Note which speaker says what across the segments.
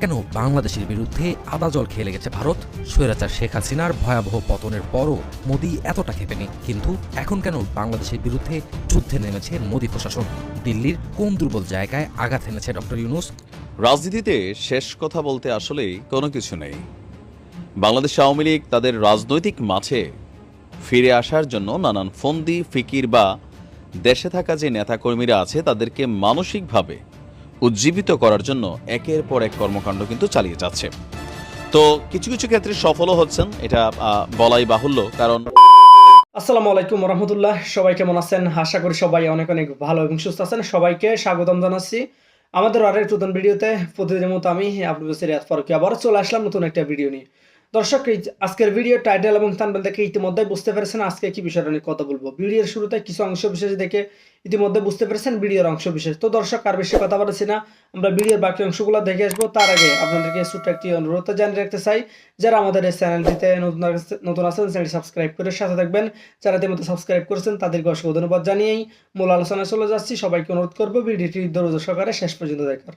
Speaker 1: কেন বাংলাদেশের বিরুদ্ধে আদা জল খেয়ে লেগেছে ভারত? স্বৈরাচার শেখ হাসিনার ভয়াবহ পতনের পরও মোদি এতটা খেপেনি, কিন্তু এখন কেন বাংলাদেশের বিরুদ্ধে যুদ্ধে নেমেছে মোদি প্রশাসন? দিল্লির কোন দুর্বল জায়গায় আঘাত এনেছে ডক্টর ইউনূস?
Speaker 2: রাজনীতিতে শেষ কথা বলতে আসলেই কোনো কিছু নেই। বাংলাদেশ আওয়ামী লীগ তাদের রাজনৈতিক মাঠে ফিরে আসার জন্য নানান ফন্দি ফিকির বা দেশে থাকা যে নেতাকর্মীরা আছে তাদেরকে মানসিকভাবে উজ্জীবিত করার জন্য একের পর এক কর্মকাণ্ড কিন্তু চালিয়ে যাচ্ছে। তো কিছু কিছু ক্ষেত্রে সফলও হচ্ছেন, এটা বলাই বাহুল্য। কারণ
Speaker 3: আসসালামু আলাইকুম রহমতুল্লাহ, সবাই কেমন আছেন? আশা করি সবাই অনেক অনেক ভালো এবং সুস্থ আছেন। সবাইকে স্বাগতম জানাচ্ছি আমাদের আরেক নতুন ভিডিওতে। প্রতিদিনের মতো আমি আব্দুল বাসির রিয়াদ ফারুকী আবার চলে আসলাম নতুন একটা ভিডিও নিয়ে। দর্শক, আজকের ভিডিও টাইটেল এবং থাম্বনেল দেখে ইতিমধ্যে বুঝতে পেরেছেন আজকে কি বিষয়টা নিয়ে কথা বলবো। ভিডিওর শুরুতে কিছু অংশ বিশেষ দেখে ইতিমধ্যে বুঝতে পেরেছেন ভিডিওর অংশ বিশেষ। তো দর্শক, আর বেশি কথা বলছি না, আমরা ভিডিওর বাকি অংশগুলো দেখে আসবো। তার আগে আপনাদেরকে ছোট্ট একটি অনুরোধ জানিয়ে রাখতে চাই, যারা আমাদের এই চ্যানেলটিতে নতুন আছেন চ্যানেলটি সাবস্ক্রাইব করে সাথে থাকবেন। যারা ইতিমধ্যে সাবস্ক্রাইব করেছেন তাদেরকে অসংখ্য ধন্যবাদ জানিয়েই মূল আলোচনায় চলে যাচ্ছি। সবাইকে অনুরোধ করবো ভিডিওটি ধৈর্য সহকারে শেষ পর্যন্ত দেখার।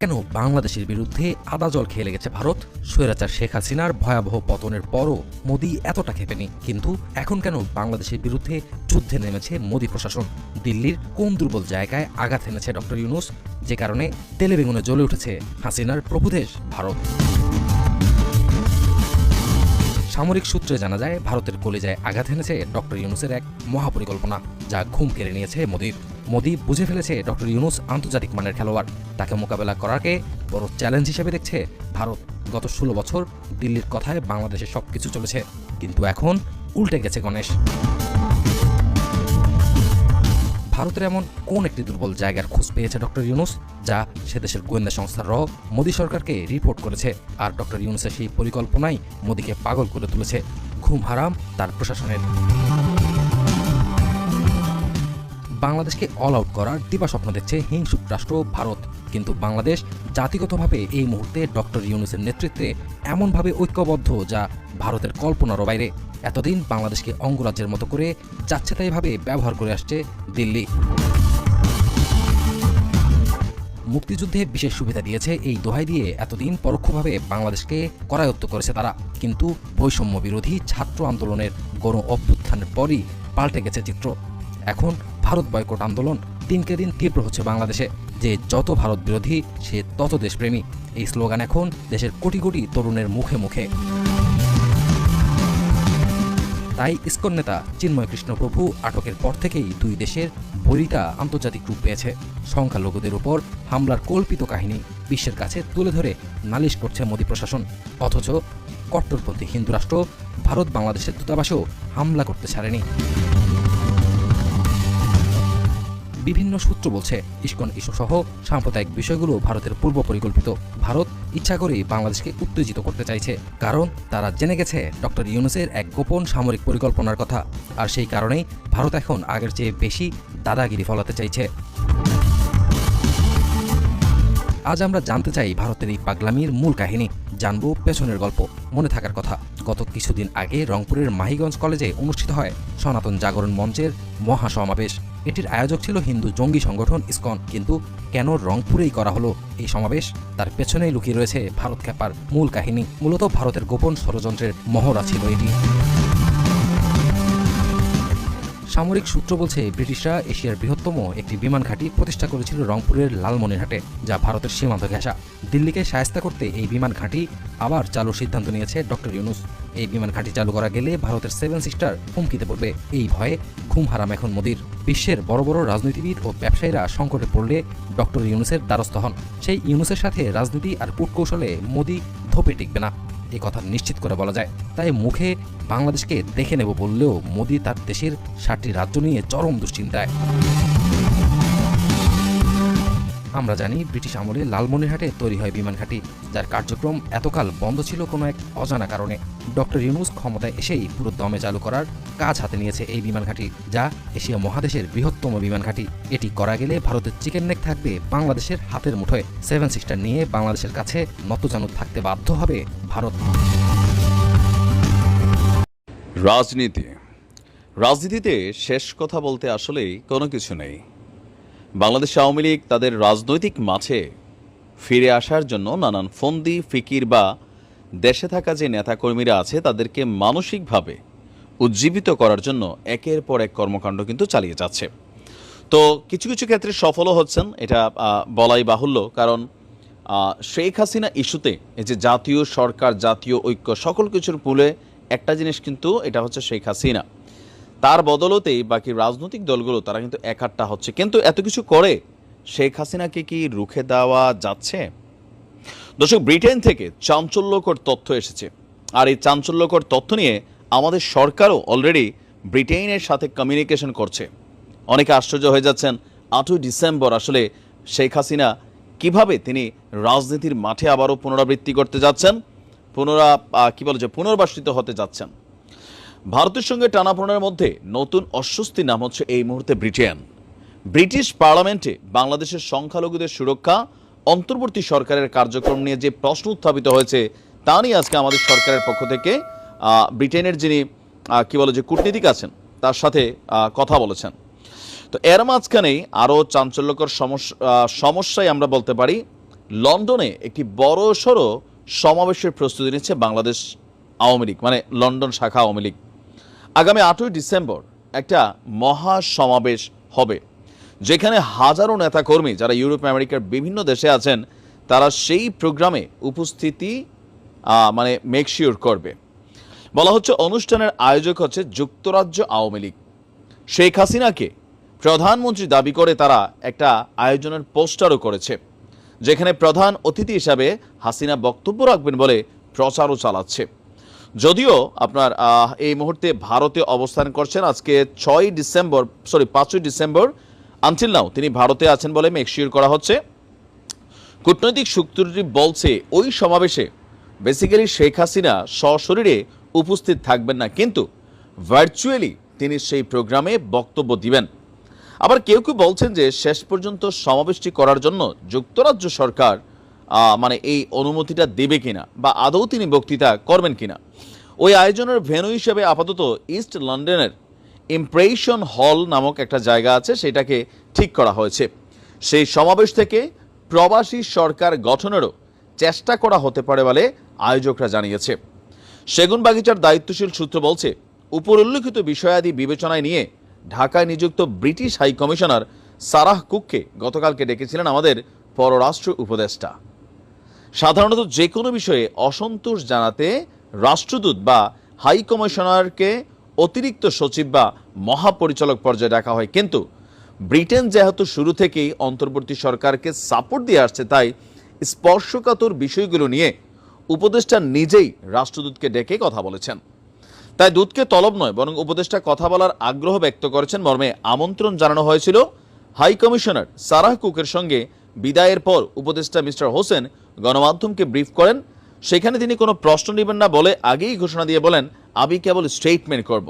Speaker 1: কেন বাংলাদেশের বিরুদ্ধে আদা জল খেয়ে লেগেছে ভারত? স্বৈরাচার শেখ হাসিনার ভয়াবহ পতনের পরও মোদি এতটা খেপেনি, কিন্তু এখন কেন বাংলাদেশের বিরুদ্ধে যুদ্ধে নেমেছে মোদি প্রশাসন? দিল্লির কোন দুর্বল জায়গায় আঘাত এনেছে ডক্টর ইউনূস, যে কারণে তেলে বেগুনে জ্বলে উঠেছে হাসিনার প্রভুদেশ ভারত? সামরিক সূত্রে জানা যায়, ভারতের কলিজায় আঘাত এনেছে ডক্টর ইউনূসের এক মহাপরিকল্পনা, যা ঘুম কেড়ে নিয়েছে মোদির। মোদি বুঝে ফেলেছে ডক্টর ইউনূস আন্তর্জাতিক মানের খেলোয়াড়, তাকে মোকাবেলা করাকে বড় চ্যালেঞ্জ হিসেবে দেখছে ভারত। গত 16 বছর দিল্লির কথায় বাংলাদেশে সবকিছু চলেছে, কিন্তু এখন উল্টে গেছে গণেশ। ভারতের এমন কোন একটি দুর্বল জায়গার খোঁজ পেয়েছে ডক্টর ইউনূস, যা সে দেশের গোয়েন্দা সংস্থার মোদি সরকারকে রিপোর্ট করেছে? আর ডক্টর ইউনূসের সেই পরিকল্পনাই মোদিকে পাগল করে তুলেছে। ঘুম হারাম তার প্রশাসনের। বাংলাদেশকে অল আউট করার দিবাস্বপ্ন দেখছে হিংসুক রাষ্ট্র ভারত, কিন্তু বাংলাদেশ জাতিগতভাবে এই মুহূর্তে ডক্টর ইউনূসের নেতৃত্বে এমনভাবে ঐক্যবদ্ধ যা ভারতের কল্পনারও বাইরে। এতদিন বাংলাদেশকে অঙ্গরাজ্যের মতো করে যাচ্ছে তাইভাবে ব্যবহার করে আসছে দিল্লি। মুক্তিযুদ্ধে বিশেষ সুবিধা দিয়েছে এই দোহাই দিয়ে এতদিন পরোক্ষভাবে বাংলাদেশকে করায়ত্ত করেছে তারা, কিন্তু বৈষম্য বিরোধী ছাত্র আন্দোলনের গণ অভ্যুত্থানের পরই পাল্টে গেছে চিত্র। এখন ভারত বয়কট আন্দোলন দিনকে দিন তীব্র হচ্ছে বাংলাদেশে। যে যত ভারত বিরোধী সে তত দেশপ্রেমী, এই স্লোগান এখন দেশের কোটি কোটি তরুণের মুখে মুখে। তাই ইসকন নেতা চিন্ময় কৃষ্ণপ্রভু আটকের পর থেকেই দুই দেশের বৈরিতা আন্তর্জাতিক রূপ পেয়েছে। সংখ্যালঘুদের উপর হামলার কল্পিত কাহিনী বিশ্বের কাছে তুলে ধরে নালিশ করছে মোদি প্রশাসন, অথচ কট্টরপন্থী হিন্দু রাষ্ট্র ভারত বাংলাদেশের দূতাবাসেও হামলা করতে ছাড়েনি। বিভিন্ন সূত্র বলছে, ইসকন ইস্যু সহ সাম্প্রদায়িক বিষয়গুলো ভারতের পূর্ব পরিকল্পিত। ভারত ইচ্ছা করেই বাংলাদেশকে উত্তেজিত করতে চাইছে, কারণ তারা জেনে গেছে ডক্টর ইউনূসের এক গোপন সামরিক পরিকল্পনার কথা। আর সেই কারণেই ভারত এখন আগের চেয়ে বেশি দাদাগিরি ফলাতে চাইছে। আজ আমরা জানতে চাই ভারতের এই পাগলামির মূল কাহিনী, জানবো পেছনের গল্প। মনে থাকার কথা, গত কিছুদিন আগে রংপুরের মাহিগঞ্জ কলেজে অনুষ্ঠিত হয় সনাতন জাগরণ মঞ্চের মহাসমাবেশ। এটির আয়োজক ছিল হিন্দু জঙ্গি সংগঠন ইসকন, কিন্তু কেন রংপুরেই করা হলো এই সমাবেশ? তার পেছনেই লুকিয়ে রয়েছে ভারত খেপার মূল কাহিনী। মূলত ভারতের গোপন ষড়যন্ত্রের মহড়া ছিল এটি। সামরিক সূত্র বলছে, ব্রিটিশরা এশিয়ার বৃহত্তম একটি বিমান ঘাঁটি প্রতিষ্ঠা করেছিল রংপুরের লালমনিরহাটে, যা ভারতের সীমান্ত ঘেঁষা। দিল্লিকে শায়েস্তা করতে এই বিমান ঘাঁটি আবার চালুর সিদ্ধান্ত নিয়েছে ডক্টর ইউনূস। এই বিমান ঘাঁটি চালু করা গেলে ভারতের 7 সিস্টার হুমকিতে পড়বে। এই ভয়ে ঘুম হারাম এখন মোদির। বিশ্বের বড় বড় রাজনীতিবিদ ও ব্যবসায়ীরা সংকটে পড়লে ডক্টর ইউনূসের দ্বারস্থ হন। সেই ইউনূসের সাথে রাজনীতি আর কূটকৌশলে মোদি ধোপে টিকবে না, এ কথা নিশ্চিত করে বলা যায়। তাই মুখে বাংলাদেশকে দেখে নেব বললেও মোদি তার দেশের 7টি রাজ্য নিয়ে চরম দুশ্চিন্তায়। আমরা জানি ব্রিটিশ আমলে লালমনিরহাটে তৈরি হয় বিমান ঘাঁটি, যার কার্যক্রম এতকাল বন্ধ ছিল কোনো এক অজানা কারণে। ডক্টর ইউনূস ক্ষমতায় এসেই পুরো দমে চালু করার কাজ হাতে নিয়েছে এই বিমান ঘাঁটি, যা এশিয়া মহাদেশের বৃহত্তম বিমান ঘাঁটি। এটি করা গেলে ভারতের চিকেন নেক থাকবে বাংলাদেশের হাতের মুঠোয়। 7 সিস্টার নিয়ে বাংলাদেশের কাছে নতজানু থাকতে বাধ্য হবে ভারত।
Speaker 2: রাজনীতিতে শেষ কথা বলতে আসলেই কোনো কিছু নেই। বাংলাদেশ আওয়ামী লীগ তাদের রাজনৈতিক মাঠে ফিরে আসার জন্য নানান ফন্দি ফিকির বা দেশে থাকা যে নেতাকর্মীরা আছে তাদেরকে মানসিকভাবে উজ্জীবিত করার জন্য একের পর এক কর্মকাণ্ড কিন্তু চালিয়ে যাচ্ছে। তো কিছু কিছু ক্ষেত্রে সফলও হচ্ছেন, এটা বলাই বাহুল্য। কারণ শেখ হাসিনা ইস্যুতে এই যে জাতীয় সরকার, জাতীয় ঐক্য, সকল কিছুর মূলে একটা জিনিস কিন্তু এটা হচ্ছে শেখ হাসিনা। তার বদলতেই বাকি রাজনৈতিক দলগুলো তারা কিন্তু একাট্টা হচ্ছে। কিন্তু এত কিছু করে শেখ হাসিনাকে কি রুখে দেওয়া যাচ্ছে? দর্শক, ব্রিটেন থেকে চাঞ্চল্যকর তথ্য এসেছে, আর এই চাঞ্চল্যকর তথ্য নিয়ে আমাদের সরকারও অলরেডি ব্রিটেনের সাথে কমিউনিকেশন করছে। অনেকে আশ্চর্য হয়ে যাচ্ছেন, 8ই ডিসেম্বর আসলে শেখ হাসিনা কিভাবে তিনি রাজনীতির মাঠে আবারও পুনরাবৃত্তি করতে যাচ্ছেন, পুনর্বাসিত হতে যাচ্ছেন। ভারতের সঙ্গে টানাপোড়েনের মধ্যে নতুন অস্বস্তি নাম হচ্ছে এই মুহূর্তে ব্রিটেন। ব্রিটিশ পার্লামেন্টে বাংলাদেশের সংখ্যালঘুদের সুরক্ষা, অন্তর্বর্তী সরকারের কার্যক্রম নিয়ে যে প্রশ্ন উত্থাপিত হয়েছে তা নিয়ে আজকে আমাদের সরকারের পক্ষ থেকে ব্রিটেনের যিনি কূটনীতিক আছেন তার সাথে কথা বলেছেন। তো এর মাঝখানেই আরও চাঞ্চল্যকর সমস্যায় আমরা বলতে পারি, লন্ডনে একটি বড়সড় সমাবেশের প্রস্তুতি নিচ্ছে বাংলাদেশ আওয়ামী লীগ, মানে লন্ডন শাখা আওয়ামী লীগ। আগামী 8ই ডিসেম্বর একটা মহা সমাবেশ হবে, যেখানে হাজারো নেতাকর্মী যারা ইউরোপ আমেরিকার বিভিন্ন দেশে আছেন তারা সেই প্রোগ্রামে উপস্থিতি মেকশিওর করবে। বলা হচ্ছে অনুষ্ঠানের আয়োজক হচ্ছে যুক্তরাজ্য আওয়ামী লীগ। শেখ হাসিনাকে প্রধানমন্ত্রী দাবি করে তারা একটা আয়োজনের পোস্টারও করেছে, যেখানে প্রধান অতিথি হিসাবে হাসিনা বক্তব্য রাখবেন বলে প্রচারও চালাচ্ছে। যদিও আপনার এই মুহূর্তে ভারতে অবস্থান করছেন, আজকে 5ই ডিসেম্বর আনটিল নাও তিনি ভারতে আছেন বলে মেকশিওর করা হচ্ছে। কূটনৈতিক সূত্রটি বলছে ওই সমাবেশে বেসিক্যালি শেখ হাসিনা সশরীরে উপস্থিত থাকবেন না, কিন্তু ভার্চুয়ালি তিনি সেই প্রোগ্রামে বক্তব্য দিবেন। আবার কেউ কেউ বলছেন যে শেষ পর্যন্ত সমাবেশটি করার জন্য যুক্তরাজ্য সরকার এই অনুমতিটা দেবে কিনা বা আদৌ তিনি বক্তৃতা করবেন কিনা। ওই আয়োজনের ভেন্যু হিসেবে আপাতত ইস্ট লন্ডনের ইমপ্রেশন হল নামক একটা জায়গা আছে, সেটাকে ঠিক করা হয়েছে। সেই সমাবেশ থেকে প্রবাসী সরকার গঠনেরও চেষ্টা করা হতে পারে বলে আয়োজকরা জানিয়েছে। সেগুনবাগিচার দায়িত্বশীল সূত্র বলছে, উপর উল্লেখিত বিষয়াদি বিবেচনায় নিয়ে ঢাকায় নিযুক্ত ব্রিটিশ হাই কমিশনার সারাহ কুককে গতকালকে ডেকেছিলেন আমাদের পররাষ্ট্র উপদেষ্টা। সাধারণত যে কোনো বিষয়ে অসন্তোষ জানাতে রাষ্ট্রদূত বা হাই কমিশনারকে অতিরিক্ত সচিব বা মহাপরিচালক পর্যায়ে ডাকা হয়, কিন্তু ব্রিটেন যেহেতু শুরু থেকেই অন্তর্বর্তী সরকারকে সাপোর্ট দিয়ে আসছে, তাই স্পর্শকাতর বিষয়গুলো নিয়ে উপদেষ্টা নিজেই রাষ্ট্রদূতকে ডেকে কথা বলেছেন। তাই দূতকে তলব নয় বরং উপদেষ্টা কথা বলার আগ্রহ ব্যক্ত করেছেন মর্মে আমন্ত্রণ জানানো হয়েছিল। হাই কমিশনার সারাহ কুকের সঙ্গে বিদায়ের পর উপদেষ্টা মিস্টার হোসেন গণমাধ্যমকে ব্রিফ করেন। সেখানে তিনি কোনো প্রশ্ন নেবেন না বলে আগেই ঘোষণা দিয়ে বলেন, আমি কেবল স্টেটমেন্ট করব।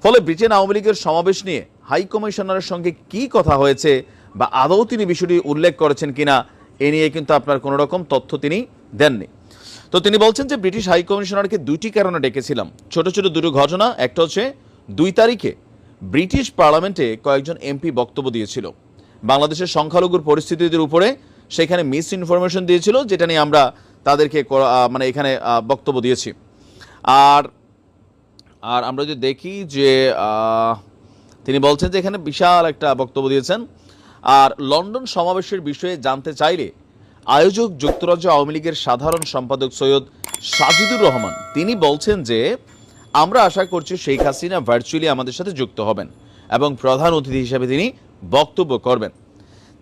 Speaker 2: ফলে ব্রিটেন আওয়ামী লীগের সমাবেশ নিয়ে হাই কমিশনারের সঙ্গে কি কথা হয়েছে বা আদৌ তিনি বিষয়টি উল্লেখ করেছেন কিনা এ নিয়ে কিন্তু আপনার কোনো রকম তথ্য তিনি দেননি। তো তিনি বলছেন যে ব্রিটিশ হাই কমিশনারকে 2টি কারণে ডেকেছিলাম, ছোট ছোট দুটো ঘটনা। একটা হচ্ছে 2 তারিখে ব্রিটিশ পার্লামেন্টে কয়েকজন এমপি বক্তব্য দিয়েছিল বাংলাদেশের সংখ্যালঘুর পরিস্থিতির উপরে, সেখানে মিস ইনফরমেশন দিয়েছিল, যেটা নিয়ে আমরা তাদেরকে এখানে বক্তব্য দিয়েছি। আর আমরা যদি দেখি যে তিনি বলছেন যে এখানে বিশাল একটা বক্তব্য দিয়েছেন। আর লন্ডন সমাবেশের বিষয়ে জানতে চাইলে আয়োজক যুক্তরাজ্য আওয়ামী লীগের সাধারণ সম্পাদক সৈয়দ সাজিদুর রহমান তিনি বলছেন যে আমরা আশা করছি শেখ হাসিনা ভার্চুয়ালি আমাদের সাথে যুক্ত হবেন এবং প্রধান অতিথি হিসেবে তিনি বক্তব্য করবেন।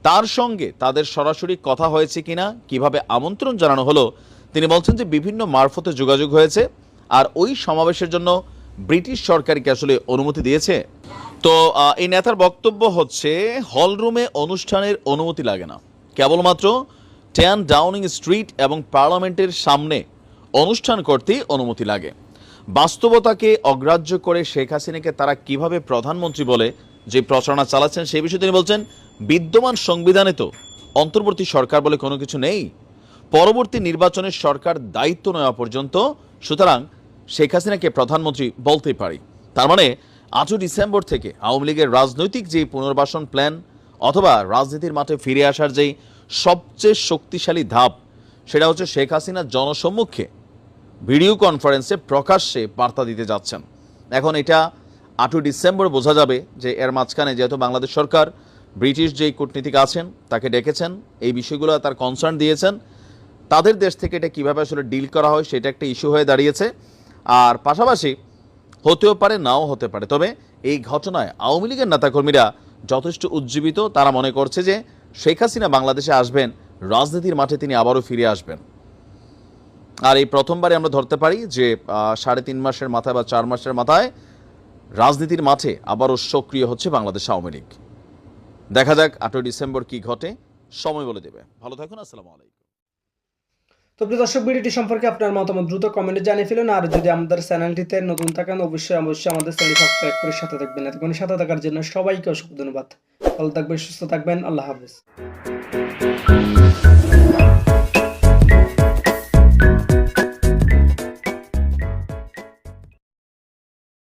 Speaker 2: তার সঙ্গে তাদের সরাসরি কথা হয়েছে কিনা, কিভাবে আমন্ত্রণ জানানো হলো, তিনি বলছেন যে বিভিন্ন মারফতে যোগাযোগ হয়েছে। আর ওই সমাবেশের জন্য ব্রিটিশ সরকারকে আসলে অনুমতি দিয়েছে। তো এই নেতার বক্তব্য হচ্ছে হলরুমে অনুষ্ঠানের অনুমতি লাগে না, কেবলমাত্র 10 ডাউনিং স্ট্রিট এবং পার্লামেন্টের সামনে অনুষ্ঠান করতে অনুমতি লাগে। বাস্তবতাকে অগ্রাহ্য করে শেখ হাসিনাকে তারা কিভাবে প্রধানমন্ত্রী বলে যে প্রচারণা চালাচ্ছেন সেই বিষয়ে তিনি বলছেন, বিদ্যমান সংবিধানে তো অন্তর্বর্তী সরকার বলে কোনো কিছু নেই, পরবর্তী নির্বাচনের সরকার দায়িত্ব নেওয়া পর্যন্ত, সুতরাং শেখ হাসিনাকে প্রধানমন্ত্রী বলতেই পারি। তার মানে 8 ডিসেম্বর থেকে আওয়ামী লীগের রাজনৈতিক যে পুনর্বাসন প্ল্যান অথবা রাজনীতির মাঠে ফিরে আসার যেই সবচেয়ে শক্তিশালী ধাপ, সেটা হচ্ছে শেখ হাসিনা জনসম্মুখে ভিডিও কনফারেন্সে প্রকাশ্যে বার্তা দিতে যাচ্ছেন। এখন এটা 8 ডিসেম্বর বোঝা যাবে যে এর মাঝখানে যেহেতু বাংলাদেশ সরকার ব্রিটিশ যেই কূটনীতিক আছেন তাকে ডেকেছেন, এই বিষয়গুলো তার কনসার্ন দিয়েছেন, তাদের দেশ থেকে এটা কীভাবে আসলে ডিল করা হয় সেটা একটা ইস্যু হয়ে দাঁড়িয়েছে। আর পাশাপাশি হতেও পারে নাও হতে পারে, তবে এই ঘটনায় আওয়ামী লীগের নেতাকর্মীরা যথেষ্ট উজ্জীবিত। তারা মনে করছে যে শেখ হাসিনা বাংলাদেশে আসবেন, রাজনীতির মাঠে তিনি আবারও ফিরে আসবেন। আর এই প্রথমবারে আমরা ধরতে পারি যে 3.5 মাসের মাথায় বা 4 মাসের মাথায় রাজনীতির মাঠে আবারও সক্রিয় হচ্ছে বাংলাদেশ আওয়ামী লীগ। দেখা যাক 8 ডিসেম্বর কি ঘটে, সময় বলে দেবে। ভালো থাকুন, আসসালামু আলাইকুম।
Speaker 3: তো প্রিয় দর্শক, ভিডিওটি সম্পর্কে আপনার মতামত দ্রুত কমেন্টে জানিয়ে ফেলুন। আর যদি আমাদের চ্যানেলটিতে নতুন থাকেন অবশ্যই আমাদের চ্যানেলটি সাবস্ক্রাইব করে সাথে থাকবেন। এতক্ষণ সাথে থাকার জন্য সবাইকে অসংখ্য ধন্যবাদ। ভালো থাকবেন, সুস্থ থাকবেন, আল্লাহ হাফেজ।